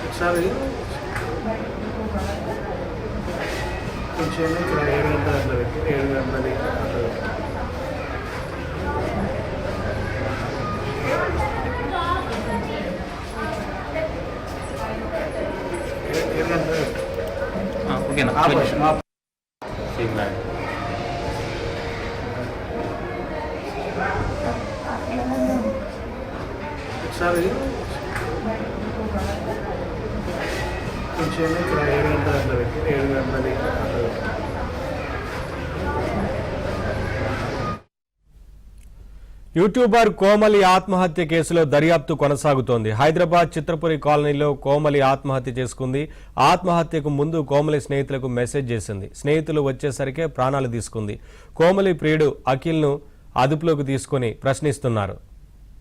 ఒకసారి కొంచెం ఇక్కడ 7 గంటల అట్లా పెట్టి 7 గంటలది అట్లా ఒకసారి కొంచెం ఇక్కడ 7 గంటల అట్లా పెట్టి 7 గంటలది అట్లా యూట్యూబర్ కోమలి ఆత్మహత్య కేసులో దర్యాప్తు కొనసాగుతోంది. హైదరాబాద్ చిత్రపురి కాలనీలో కోమలి ఆత్మహత్య చేసుకుంది. ఆత్మహత్యకు ముందు కోమలి స్నేహితులకు మెసేజ్ చేసింది. స్నేహితులు వచ్చేసరికే ప్రాణాలు తీసుకుంది. కోమలి ప్రియుడు అఖిల్ను అదుపులోకి తీసుకుని ప్రశ్నిస్తున్నారు.